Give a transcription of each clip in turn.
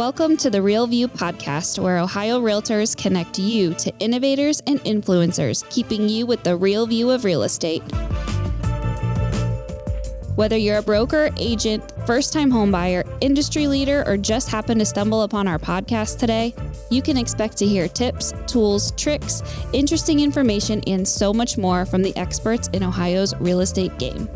Welcome to the Real View podcast, where Ohio Realtors connect you to innovators and influencers, keeping you with the real view of real estate. Whether you're a broker, agent, first-time homebuyer, industry leader, or just happen to stumble upon our podcast today, you can expect to hear tips, tools, tricks, interesting information, and so much more from the experts in Ohio's real estate game.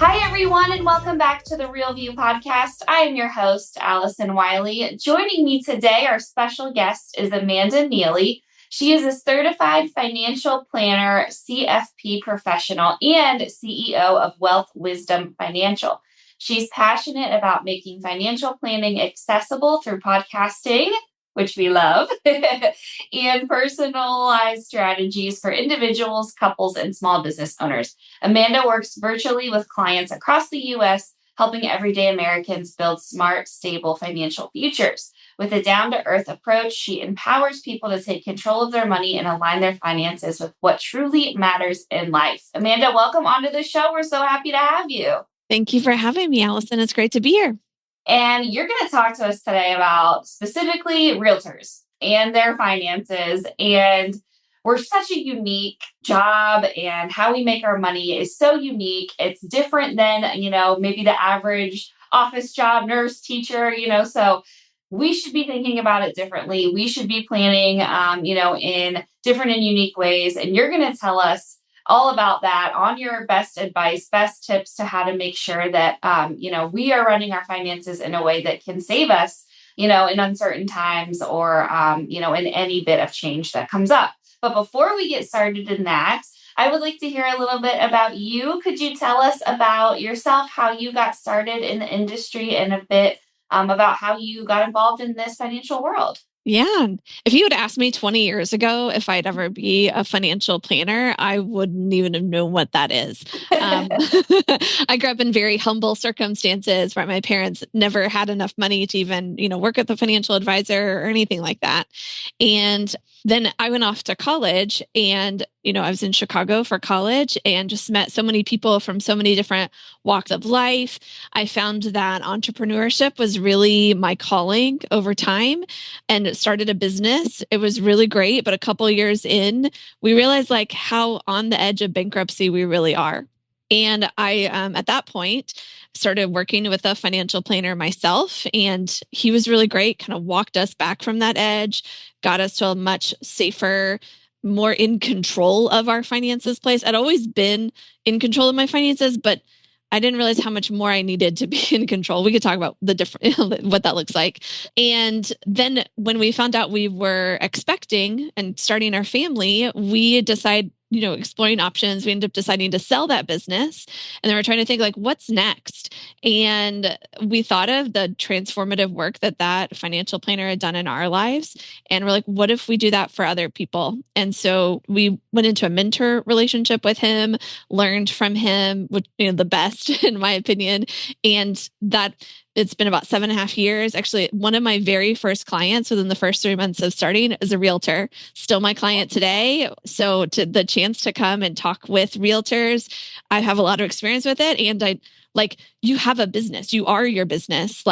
Hi, everyone, and welcome back to the Real View podcast. I am your host, Allison Wiley. Joining me today, our special guest is Amanda Neely. She is a certified financial planner, CFP professional, and CEO of Wealth Wisdom Financial. She's passionate about making financial planning accessible through podcasting, which we love, and personalized strategies for individuals, couples, and small business owners. Amanda works virtually with clients across the U.S., helping everyday Americans build smart, stable financial futures. With a down-to-earth approach, she empowers people to take control of their money and align their finances with what truly matters in life. Amanda, welcome onto the show. We're so happy to have you. Thank you for having me, Allison. It's great to be here. And you're going to talk to us today about specifically realtors and their finances. And we're such a unique job, and how we make our money is so unique. It's different than, maybe the average office job, nurse, teacher, so we should be thinking about it differently. We should be planning, in different and unique ways. And you're going to tell us all about that on your best advice, best tips to how to make sure that, we are running our finances in a way that can save us, in uncertain times or, in any bit of change that comes up. But before we get started in that, I would like to hear a little bit about you. Could you tell us about yourself, how you got started in the industry, and a bit about how you got involved in this financial world? Yeah. If you had asked me 20 years ago if I'd ever be a financial planner, I wouldn't even have known what that is. I grew up in very humble circumstances where my parents never had enough money to even, work with a financial advisor or anything like that. And then I went off to college, and, I was in Chicago for college and just met so many people from so many different walks of life. I found that entrepreneurship was really my calling over time, and started a business. It was really great. But a couple of years in, we realized how on the edge of bankruptcy we really are. And I, at that point, started working with a financial planner myself, and he was really great, kind of walked us back from that edge, got us to a much safer, more in control of our finances place. I'd always been in control of my finances, but I didn't realize how much more I needed to be in control. We could talk about the different, what that looks like. And then when we found out we were expecting and starting our family, we decided, exploring options. We ended up deciding to sell that business. And then we're trying to think what's next? And we thought of the transformative work that financial planner had done in our lives. And we're like, what if we do that for other people? And so we went into a mentor relationship with him, learned from him, which, the best in my opinion. And that it's been about 7.5 years. Actually, one of my very first clients within the first 3 months of starting is a realtor, still my client today. So to the chance to come and talk with realtors, I have a lot of experience with it. And you have a business, you are your business.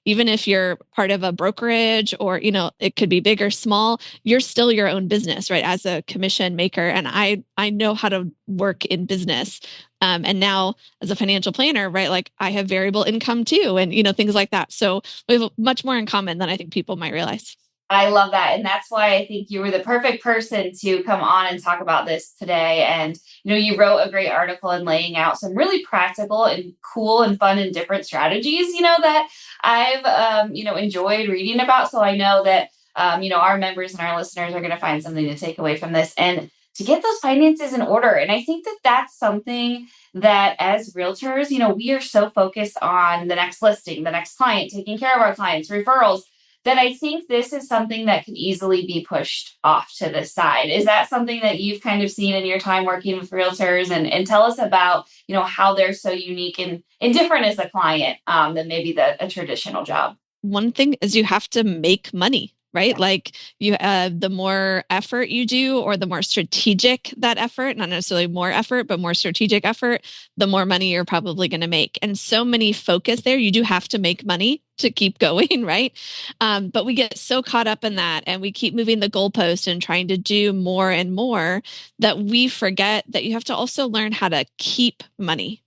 Even if you're part of a brokerage or, it could be big or small, you're still your own business, right? As a commission maker. And I know how to work in business. And now as a financial planner, right? I have variable income too, and, things like that. So we have much more in common than I think people might realize. I love that. And that's why I think you were the perfect person to come on and talk about this today. And, you wrote a great article and laying out some really practical and cool and fun and different strategies, that I've, enjoyed reading about. So I know that, our members and our listeners are going to find something to take away from this and to get those finances in order. And I think that that's something that as realtors, we are so focused on the next listing, the next client, taking care of our clients, referrals, that I think this is something that can easily be pushed off to the side. Is that something that you've kind of seen in your time working with realtors? And tell us about, how they're so unique and different as a client than maybe a traditional job. One thing is you have to make money. right? Like the more effort you do, or the more strategic that effort, not necessarily more effort, but more strategic effort, the more money you're probably going to make. And so many focus there. You do have to make money to keep going, right? But we get so caught up in that, and we keep moving the goalpost and trying to do more and more, that we forget that you have to also learn how to keep money.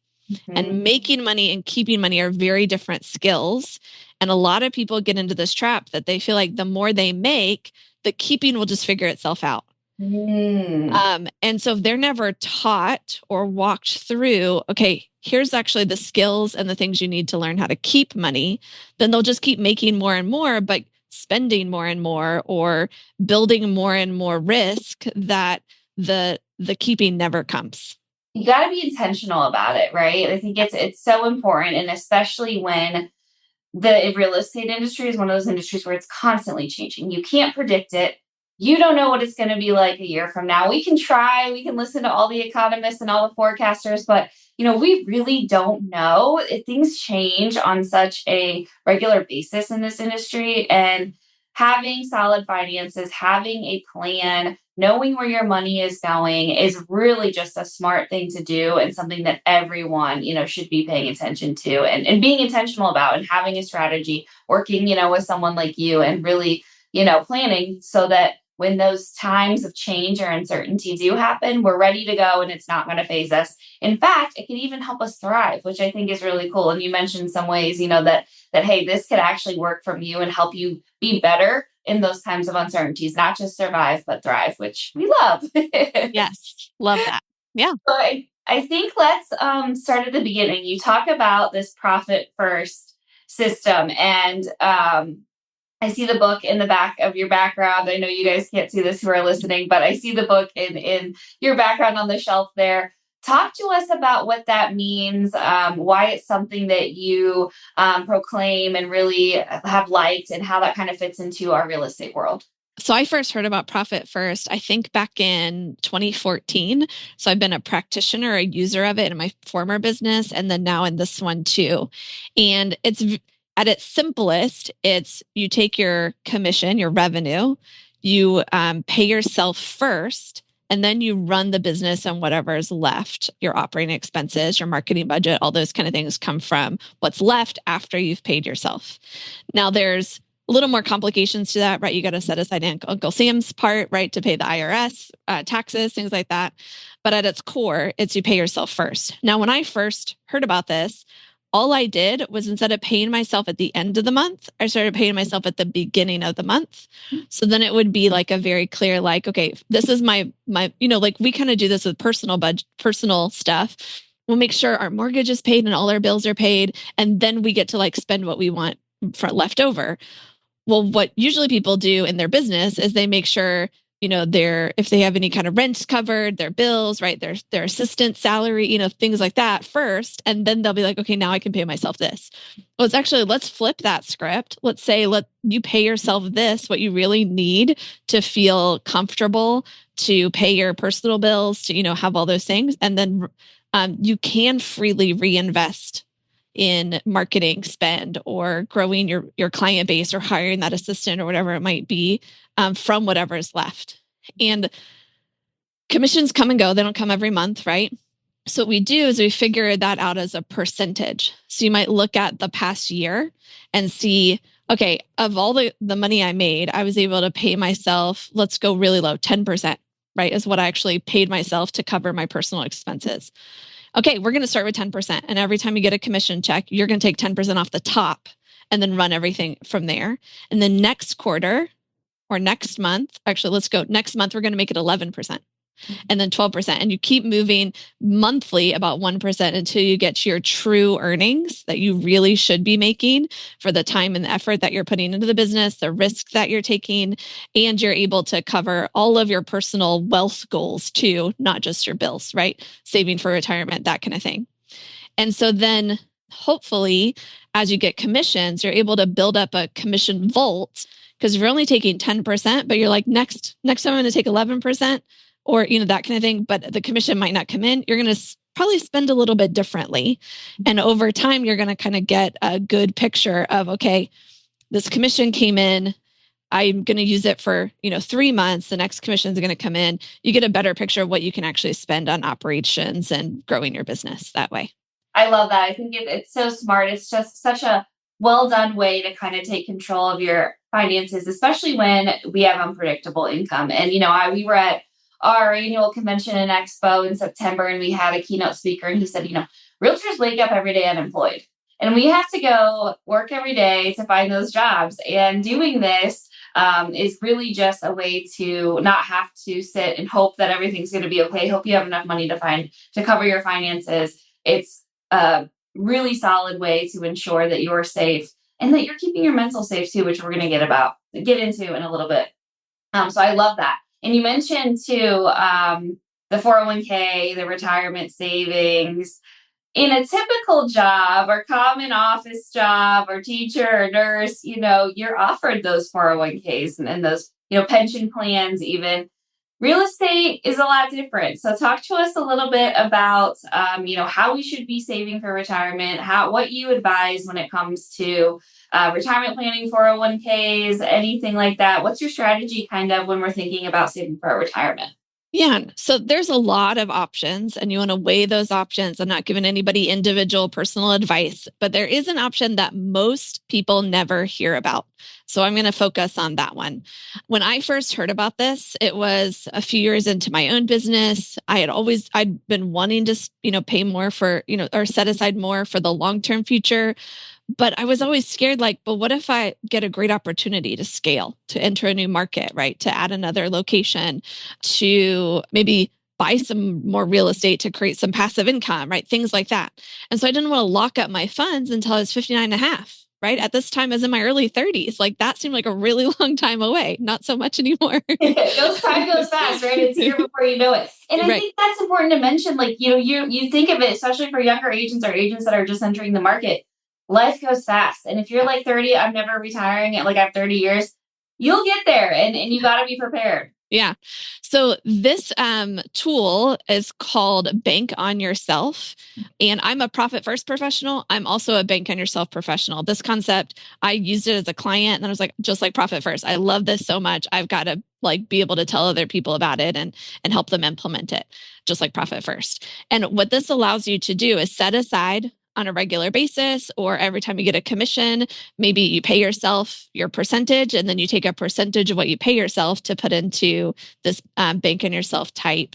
And making money and keeping money are very different skills. And a lot of people get into this trap that they feel like the more they make, the keeping will just figure itself out. And so if they're never taught or walked through, okay, here's actually the skills and the things you need to learn how to keep money, then they'll just keep making more and more, but spending more and more, or building more and more risk, that the keeping never comes. You got to be intentional about it, right? I think it's so important, and especially when the real estate industry is one of those industries where it's constantly changing. You can't predict it. You don't know what it's going to be like a year from now. We can try, we can listen to all the economists and all the forecasters, but we really don't know. Things change on such a regular basis in this industry, and having solid finances, having a plan, knowing where your money is going is really just a smart thing to do, and something that everyone, should be paying attention to, and being intentional about, and having a strategy, working, with someone like you, and really, planning so that when those times of change or uncertainty do happen, we're ready to go and it's not going to phase us. In fact, it can even help us thrive, which I think is really cool. And you mentioned some ways, that hey, this could actually work from you and help you be better in those times of uncertainties, not just survive, but thrive, which we love. Yes. Love that. Yeah. So I think let's start at the beginning. You talk about this profit first system, and I see the book in the back of your background. I know you guys can't see this who are listening, but I see the book in your background on the shelf there. Talk to us about what that means, why it's something that you proclaim and really have liked, and how that kind of fits into our real estate world. So I first heard about Profit First, I think back in 2014. So I've been a practitioner, a user of it in my former business, and then now in this one too. And it's at its simplest, it's you take your commission, your revenue, you pay yourself first, and then you run the business on whatever is left. Your operating expenses, your marketing budget, all those kind of things come from what's left after you've paid yourself. Now there's a little more complications to that, right? You got to set aside Uncle Sam's part, right, to pay the IRS, taxes, things like that. But at its core, it's you pay yourself first. Now, when I first heard about this, all I did was, instead of paying myself at the end of the month, I started paying myself at the beginning of the month. So then it would be like a very clear, like, okay, this is my, like we kind of do this with personal budget, personal stuff. We'll make sure our mortgage is paid and all our bills are paid. And then we get to like spend what we want for left over. Well, what usually people do in their business is they make sure, if they have any kind of rent covered, their bills, right, their assistant salary, things like that first. And then they'll be like, okay, now I can pay myself this. Well, it's actually, let's flip that script. Let's say, let you pay yourself this, what you really need to feel comfortable, to pay your personal bills, to, have all those things. And then you can freely reinvest in marketing spend, or growing your client base, or hiring that assistant, or whatever it might be, from whatever is left. And commissions come and go. They don't come every month, right? So what we do is we figure that out as a percentage. So you might look at the past year and see, okay, of all the money I made, I was able to pay myself, let's go really low, 10%, right, is what I actually paid myself to cover my personal expenses. Okay, we're going to start with 10%. And every time you get a commission check, you're going to take 10% off the top and then run everything from there. And then next quarter or next month, actually, let's go next month, we're going to make it 11%. And then 12%. And you keep moving monthly about 1% until you get to your true earnings that you really should be making for the time and the effort that you're putting into the business, the risk that you're taking, and you're able to cover all of your personal wealth goals too, not just your bills, right? Saving for retirement, that kind of thing. And so then hopefully, as you get commissions, you're able to build up a commission vault, because you're only taking 10%, but you're like, next time I'm going to take 11%. Or, that kind of thing, but the commission might not come in. You're going to probably spend a little bit differently. And over time, you're going to kind of get a good picture of, okay, this commission came in. I'm going to use it for, 3 months. The next commission is going to come in. You get a better picture of what you can actually spend on operations and growing your business that way. I love that. I think it's so smart. It's just such a well done way to kind of take control of your finances, especially when we have unpredictable income. And, we were at our annual convention and expo in September, and we had a keynote speaker, and he said, realtors wake up every day unemployed. And we have to go work every day to find those jobs. And doing this is really just a way to not have to sit and hope that everything's going to be okay. Hope you have enough money to cover your finances. It's a really solid way to ensure that you're safe and that you're keeping your mental safe too, which we're going to get into in a little bit. So I love that. And you mentioned too the 401k, the retirement savings. In a typical job or common office job or teacher or nurse, you're offered those 401ks and those, pension plans even. Real estate is a lot different. So talk to us a little bit about, how we should be saving for retirement, what you advise when it comes to retirement planning, 401ks, anything like that. What's your strategy kind of when we're thinking about saving for our retirement? Yeah. So there's a lot of options, and you want to weigh those options. I'm not giving anybody individual personal advice, but there is an option that most people never hear about. So I'm going to focus on that one. When I first heard about this, it was a few years into my own business. I'd been wanting to, pay more for, or set aside more for the long-term future. But I was always scared, but what if I get a great opportunity to scale, to enter a new market, right? To add another location, to maybe buy some more real estate to create some passive income, right? Things like that. And so I didn't want to lock up my funds until I was 59 and a half. Right. At this time, I was in my early 30s. That seemed like a really long time away. Not so much anymore. Time goes fast, right? It's here before you know it. And I think that's important to mention. You think of it, especially for younger agents or agents that are just entering the market. Life goes fast. And if you're like 30, I'm never retiring at I have 30 years, you'll get there and you got to be prepared. Yeah. So this tool is called Bank on Yourself. And I'm a Profit First professional. I'm also a Bank on Yourself professional. This concept, I used it as a client and I was like, just like Profit First, I love this so much. I've got to be able to tell other people about it and help them implement it, just like Profit First. And what this allows you to do is set aside on a regular basis, or every time you get a commission, maybe you pay yourself your percentage and then you take a percentage of what you pay yourself to put into this Bank on Yourself type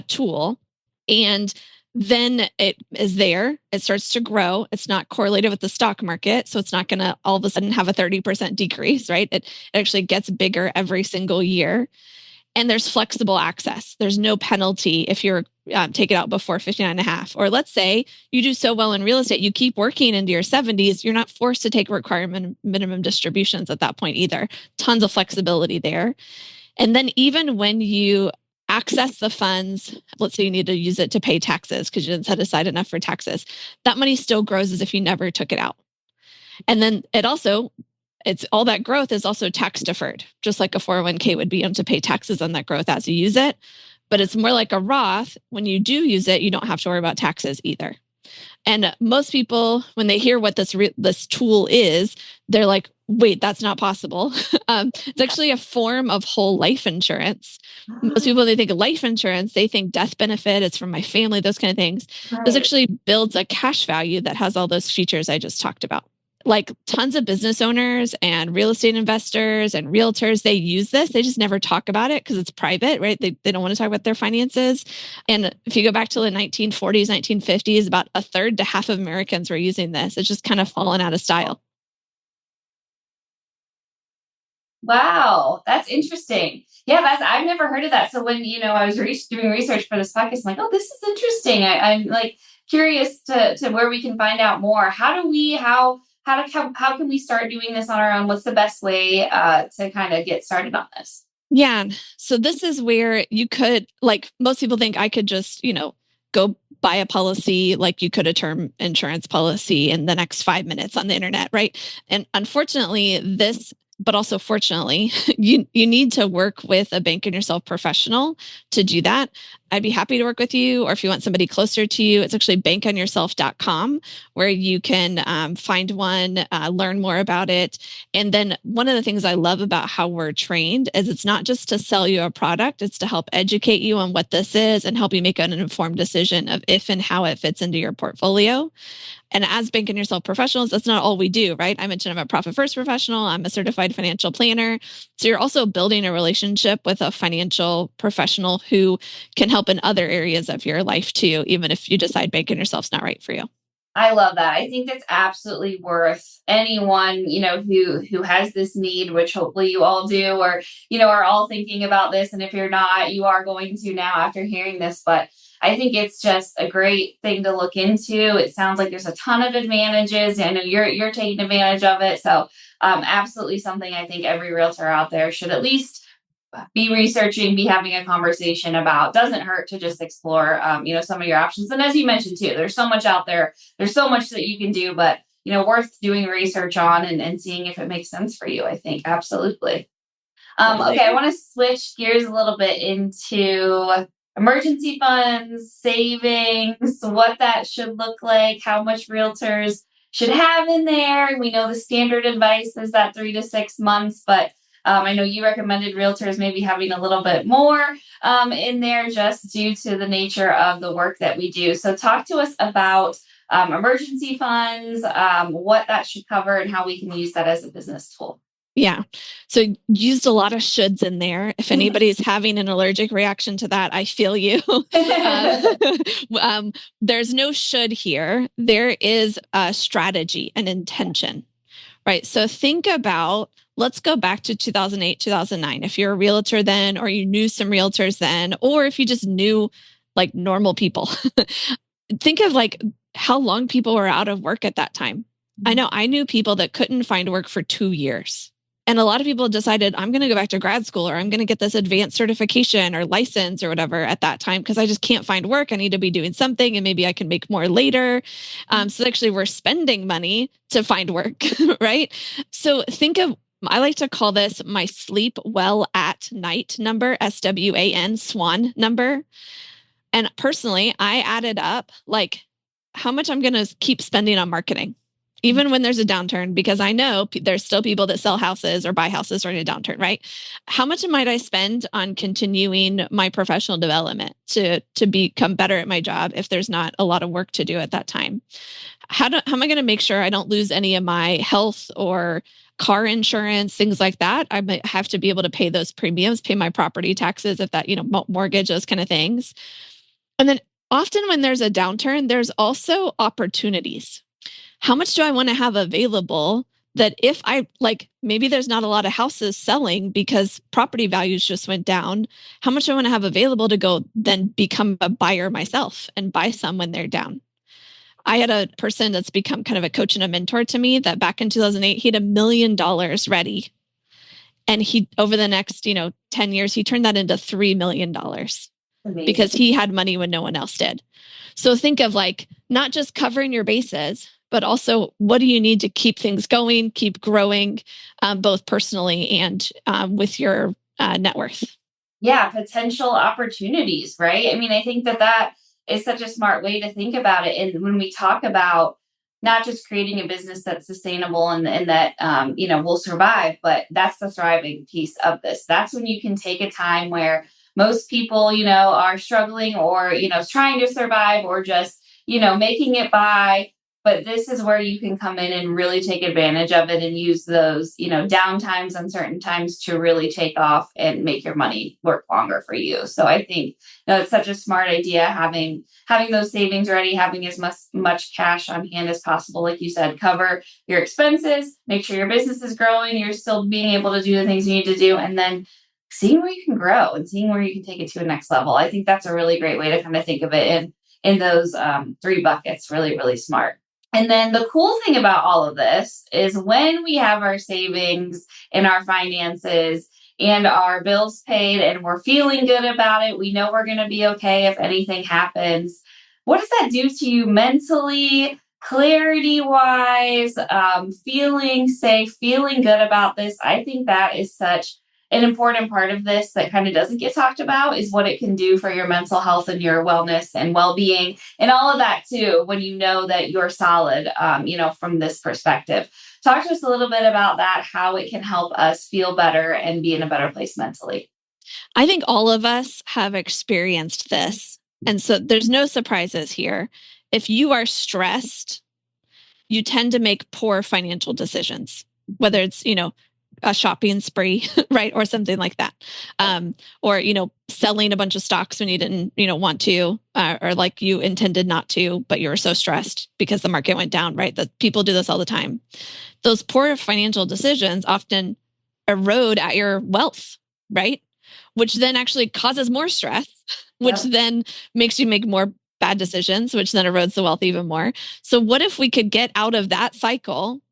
tool. And then it is there. It starts to grow. It's not correlated with the stock market. So it's not going to all of a sudden have a 30% decrease, right? It actually gets bigger every single year. And there's flexible access. There's no penalty if you're take it out before 59 and a half. Or let's say you do so well in real estate, you keep working into your 70s, you're not forced to take requirement minimum distributions at that point either. Tons of flexibility there. And then even when you access the funds, let's say you need to use it to pay taxes because you didn't set aside enough for taxes, that money still grows as if you never took it out. And then it's all that growth is also tax deferred, just like a 401k would be to pay taxes on that growth as you use it. But it's more like a Roth. When you do use it, you don't have to worry about taxes either. And most people, when they hear what this tool is, they're like, wait, that's not possible. It's actually a form of whole life insurance. Most people, they think of life insurance, they think death benefit, it's from my family, those kind of things. Right. This actually builds a cash value that has all those features I just talked about. Tons of business owners and real estate investors and realtors, they use this. They just never talk about it because it's private, right? They don't want to talk about their finances. And if you go back to the 1940s, 1950s, about a third to half of Americans were using this. It's just kind of fallen out of style. Wow, that's interesting. Yeah, I've never heard of that. So when I was doing research for this podcast, I'm like, oh, this is interesting. I'm curious to where we can find out more. How can we start doing this on our own? What's the best way to kind of get started on this? Yeah. So this is where you could, most people think I could just, go buy a policy like you could a term insurance policy in the next 5 minutes on the internet, right? And unfortunately, but also fortunately, you need to work with a Bank on Yourself professional to do that. I'd be happy to work with you. Or if you want somebody closer to you, it's actually bankonyourself.com, where you can find one, learn more about it. And then one of the things I love about how we're trained is it's not just to sell you a product, it's to help educate you on what this is and help you make an informed decision of if and how it fits into your portfolio. And as Bank and Yourself professionals, that's not all we do, right? I mentioned I'm a profit first professional. I'm a certified financial planner. So you're also building a relationship with a financial professional who can help in other areas of your life too, even if you decide Bank and Yourself's not right for you. I love that. I think that's absolutely worth anyone, who has this need, which hopefully you all do, or, are all thinking about this. And if you're not, you are going to now after hearing this. But I think it's just a great thing to look into. It sounds like there's a ton of advantages. I know you're taking advantage of it. So absolutely something I think every realtor out there should at least be researching, be having a conversation about. Doesn't hurt to just explore, some of your options. And as you mentioned too, there's so much out there. There's so much that you can do, but worth doing research on and seeing if it makes sense for you. I think absolutely. Okay, I want to switch gears a little bit into emergency funds, savings, what that should look like, how much realtors should have in there. We know the standard advice is that 3 to 6 months, but I know you recommended realtors maybe having a little bit more in there just due to the nature of the work that we do. So, talk to us about emergency funds, what that should cover, and how we can use that as a business tool. Yeah. So used a lot of shoulds in there. If anybody's having an allergic reaction to that, I feel you. There's no should here. There is a strategy and intention, right? So think about, let's go back to 2008, 2009. If you're a realtor then, or you knew some realtors then, or if you just knew like normal people, think of like how long people were out of work at that time. I know I knew people that couldn't find work for 2 years. And a lot of people decided, I'm going to go back to grad school, or I'm going to get this advanced certification or license or whatever at that time, because I just can't find work. I need to be doing something and maybe I can make more later. So actually we're spending money to find work, right? So think of, I like to call this my sleep well at night number, SWAN, SWAN number. And personally, I added up like how much I'm going to keep spending on marketing, even when there's a downturn, because I know there's still people that sell houses or buy houses during a downturn, right? How much might I spend on continuing my professional development to become better at my job if there's not a lot of work to do at that time? How am I going to make sure I don't lose any of my health or car insurance, things like that? I might have to be able to pay those premiums, pay my property taxes, if that, mortgage, those kind of things. And then often when there's a downturn, there's also opportunities. How much do I want to have available that if I maybe there's not a lot of houses selling because property values just went down, how much do I want to have available to go then become a buyer myself and buy some when they're down? I had a person that's become kind of a coach and a mentor to me that back in 2008, he had $1 million ready. And he, over the next, 10 years, he turned that into $3 million. Amazing. Because he had money when no one else did. So think of not just covering your bases, but also what do you need to keep things going, keep growing, both personally and with your net worth. Yeah, potential opportunities, right? I mean, I think that is such a smart way to think about it. And when we talk about not just creating a business that's sustainable and that will survive, but that's the thriving piece of this. That's when you can take a time where most people, are struggling or, trying to survive or just, making it by. But this is where you can come in and really take advantage of it and use those, downtimes, uncertain times to really take off and make your money work longer for you. So I think it's such a smart idea having those savings ready, having as much cash on hand as possible. Like you said, cover your expenses, make sure your business is growing, you're still being able to do the things you need to do, and then seeing where you can grow and seeing where you can take it to a next level. I think that's a really great way to kind of think of it in those 3 buckets. Really, really smart. And then the cool thing about all of this is when we have our savings and our finances and our bills paid and we're feeling good about it, we know we're going to be okay if anything happens. What does that do to you mentally, clarity wise, feeling safe, feeling good about this? I think that is such an important part of this that kind of doesn't get talked about is what it can do for your mental health and your wellness and well-being and all of that too, when you know that you're solid, from this perspective. Talk to us a little bit about that, how it can help us feel better and be in a better place mentally. I think all of us have experienced this. And so there's no surprises here. If you are stressed, you tend to make poor financial decisions, whether it's, a shopping spree, right? Or something like that. Or, selling a bunch of stocks when you didn't, want to, or like you intended not to, but you were so stressed because the market went down, right? That people do this all the time. Those poor financial decisions often erode at your wealth, right? Which then actually causes more stress, which then makes you make more bad decisions, which then erodes the wealth even more. So what if we could get out of that cycle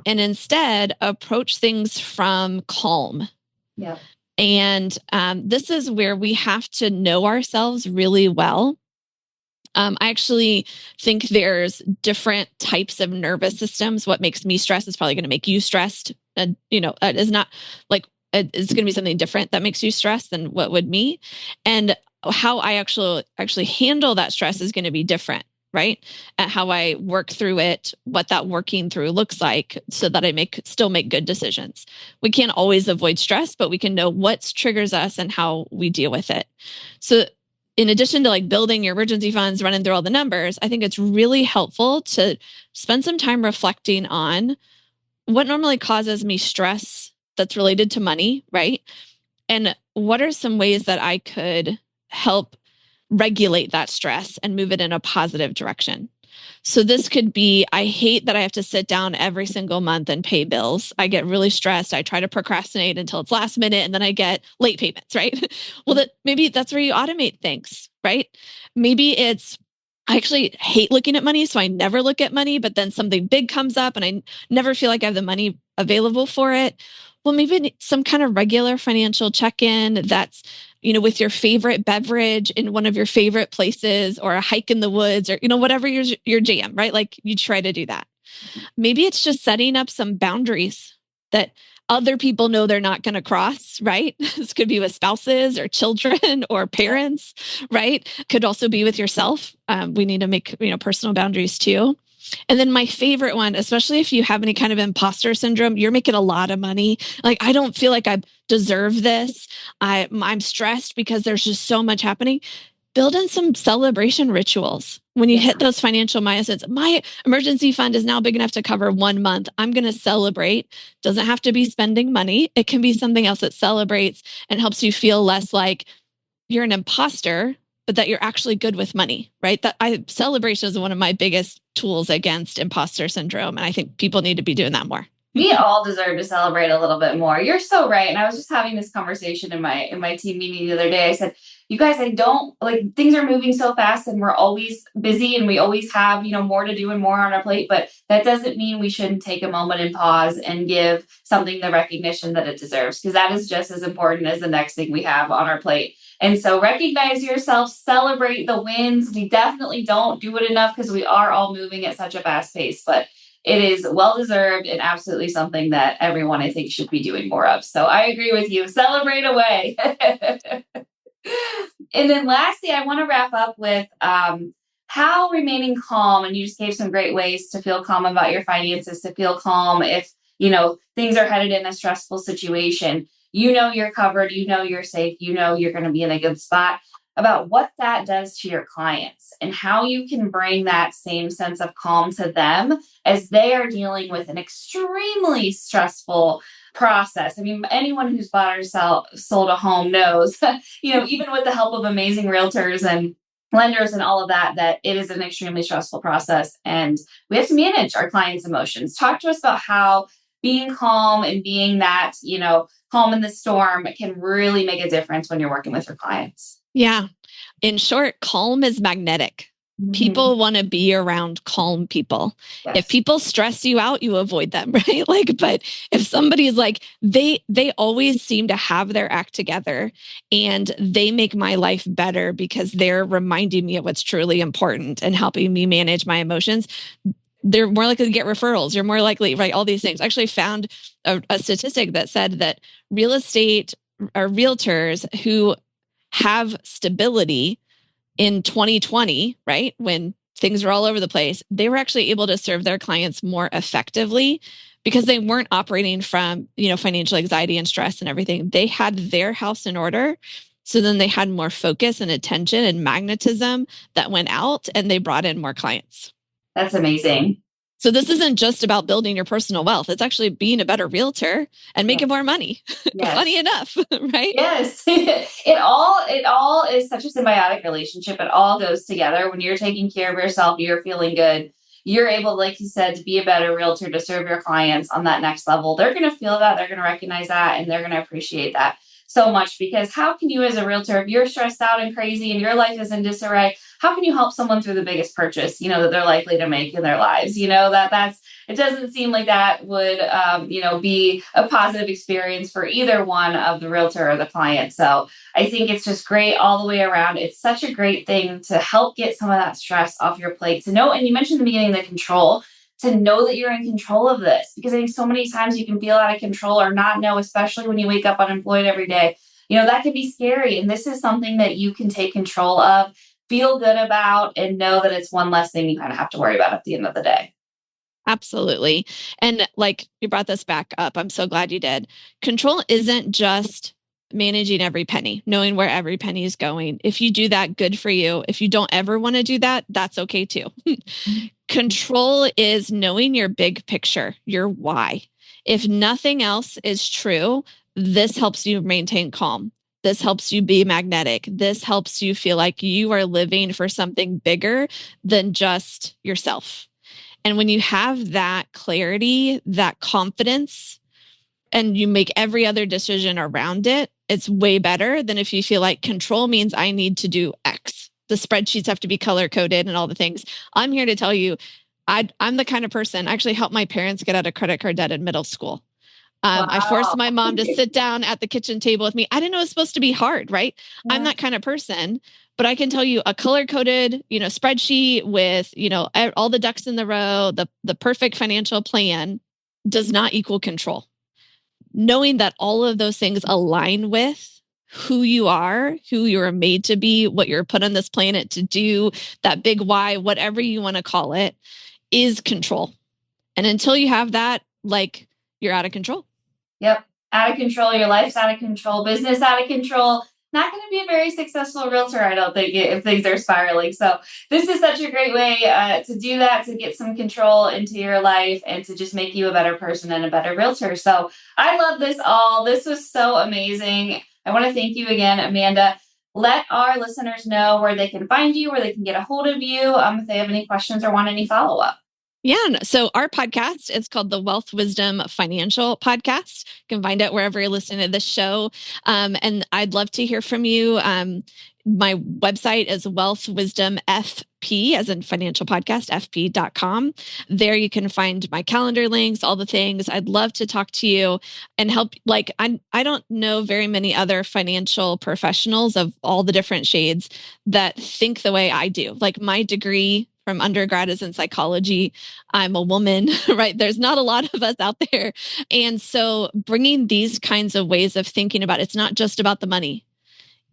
and instead approach things from calm? Yeah. And this is where we have to know ourselves really well. I actually think there's different types of nervous systems. What makes me stressed is probably going to make you stressed. And, is not like it's going to be something different that makes you stressed than what would me. And how I actually handle that stress is going to be different, right? At how I work through it, what that working through looks like so that I still make good decisions. We can't always avoid stress, but we can know what triggers us and how we deal with it. So in addition to like building your emergency funds, running through all the numbers, I think it's really helpful to spend some time reflecting on what normally causes me stress that's related to money, right? And what are some ways that I could help regulate that stress and move it in a positive direction? So this could be, I hate that I have to sit down every single month and pay bills. I get really stressed. I try to procrastinate until it's last minute and then I get late payments, right? Well, maybe that's where you automate things, right? Maybe it's, I actually hate looking at money, so I never look at money, but then something big comes up and I never feel like I have the money available for it. Well, maybe some kind of regular financial check-in that's, with your favorite beverage in one of your favorite places or a hike in the woods or, whatever your jam, right? Like you try to do that. Maybe it's just setting up some boundaries that other people know they're not going to cross, right? This could be with spouses or children or parents, right? Could also be with yourself. We need to make, personal boundaries too. And then my favorite one, especially if you have any kind of imposter syndrome, you're making a lot of money. Like, I don't feel like I deserve this. I'm stressed because there's just so much happening. Build in some celebration rituals. When you hit those financial milestones, my emergency fund is now big enough to cover 1 month. I'm going to celebrate. Doesn't have to be spending money. It can be something else that celebrates and helps you feel less like you're an imposter, but that you're actually good with money, right? Celebration is one of my biggest tools against imposter syndrome. And I think people need to be doing that more. We all deserve to celebrate a little bit more. You're so right. And I was just having this conversation in my team meeting the other day. I said, you guys, I don't like things are moving so fast and we're always busy and we always have, more to do and more on our plate. But that doesn't mean we shouldn't take a moment and pause and give something the recognition that it deserves, because that is just as important as the next thing we have on our plate. And so recognize yourself, celebrate the wins. We definitely don't do it enough because we are all moving at such a fast pace, but it is well-deserved and absolutely something that everyone, I think, should be doing more of. So I agree with you. Celebrate away. And then lastly, I want to wrap up with how remaining calm, and you just gave some great ways to feel calm about your finances, to feel calm if, things are headed in a stressful situation. You're covered, you're safe, you're going to be in a good spot, about what that does to your clients and how you can bring that same sense of calm to them as they are dealing with an extremely stressful process. I mean, anyone who's bought or sold a home knows, even with the help of amazing realtors and lenders and all of that, that it is an extremely stressful process and we have to manage our clients' emotions. Talk to us about how being calm and being that, calm in the storm can really make a difference when you're working with your clients. Yeah. In short, calm is magnetic. People want to be around calm people. Yes. If people stress you out, you avoid them, right? But if somebody is like, they always seem to have their act together and they make my life better because they're reminding me of what's truly important and helping me manage my emotions. they're more likely to get referrals. You're more likely, right? All these things. I actually found a statistic that said that real estate or realtors who have stability in 2020, right, when things were all over the place, they were actually able to serve their clients more effectively because they weren't operating from, financial anxiety and stress and everything. They had their house in order. So then they had more focus and attention and magnetism that went out, and they brought in more clients. That's amazing. So this isn't just about building your personal wealth. It's actually being a better realtor and making more money. Yes. Funny enough, right? Yes. It all is such a symbiotic relationship. It all goes together. When you're taking care of yourself, you're feeling good. You're able, like you said, to be a better realtor, to serve your clients on that next level. They're going to feel that, they're going to recognize that, and they're going to appreciate that so much, because how can you as a realtor, if you're stressed out and crazy and your life is in disarray, how can you help someone through the biggest purchase, that they're likely to make in their lives? It doesn't seem like that would, be a positive experience for either one of the realtor or the client. So I think it's just great all the way around. It's such a great thing to help get some of that stress off your plate, to know. And you mentioned in the beginning, the control, to know that you're in control of this, because I think so many times you can feel out of control or not know, especially when you wake up unemployed every day. That can be scary. And this is something that you can take control of, feel good about, and know that it's one less thing you kind of have to worry about at the end of the day. Absolutely. And like you brought this back up, I'm so glad you did. Control isn't just managing every penny, knowing where every penny is going. If you do that, good for you. If you don't ever want to do that, that's okay too. Control is knowing your big picture, your why. If nothing else is true, this helps you maintain calm. This helps you be magnetic. This helps you feel like you are living for something bigger than just yourself. And when you have that clarity, that confidence, and you make every other decision around it, it's way better than if you feel like control means I need to do X. The spreadsheets have to be color coded and all the things. I'm here to tell you, I'm the kind of person, I actually helped my parents get out of credit card debt in middle school. Wow. I forced my mom to sit down at the kitchen table with me. I didn't know it was supposed to be hard, right? Yeah. I'm that kind of person. But I can tell you a color-coded, spreadsheet with, all the ducks in the row, the perfect financial plan does not equal control. Knowing that all of those things align with who you are made to be, what you're put on this planet to do, that big why, whatever you want to call it, is control. And until you have that, you're out of control. Yep. Out of control. Your life's out of control. Business out of control. Not going to be a very successful realtor, I don't think, if things are spiraling. So this is such a great way to do that, to get some control into your life and to just make you a better person and a better realtor. So I love this all. This was so amazing. I want to thank you again, Amanda. Let our listeners know where they can find you, where they can get a hold of you, if they have any questions or want any follow-up. Yeah. So our podcast is called the Wealth Wisdom Financial Podcast. You can find it wherever you're listening to this show. And I'd love to hear from you. My website is Wealth Wisdom FP, as in financial podcast, fp.com. There you can find my calendar links, all the things. I'd love to talk to you and help. I don't know very many other financial professionals of all the different shades that think the way I do. My degree from undergrad is in psychology. I'm a woman, right? There's not a lot of us out there. And so bringing these kinds of ways of thinking about it's not just about the money.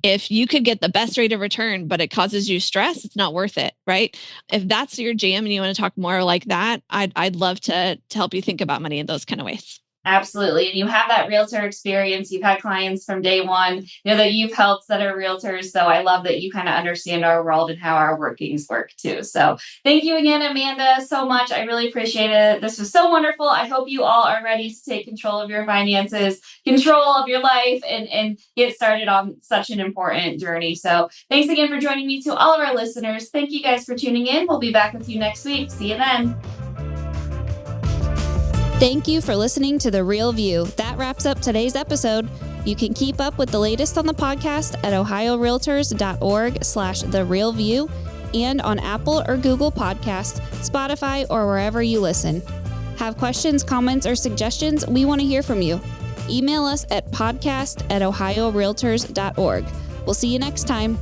If you could get the best rate of return, but it causes you stress, it's not worth it, right? If that's your jam and you want to talk more like that, I'd love to help you think about money in those kind of ways. Absolutely. And you have that realtor experience. You've had clients from day one, that you've helped that are realtors. So I love that you kind of understand our world and how our workings work too. So thank you again, Amanda, so much. I really appreciate it. This was so wonderful. I hope you all are ready to take control of your finances, control of your life, and get started on such an important journey. So thanks again for joining me. To all of our listeners, thank you guys for tuning in. We'll be back with you next week. See you then. Thank you for listening to The Real View. That wraps up today's episode. You can keep up with the latest on the podcast at ohiorealtors.org/therealview and on Apple or Google Podcasts, Spotify, or wherever you listen. Have questions, comments, or suggestions? We want to hear from you. Email us at podcast@ohiorealtors.org. We'll see you next time.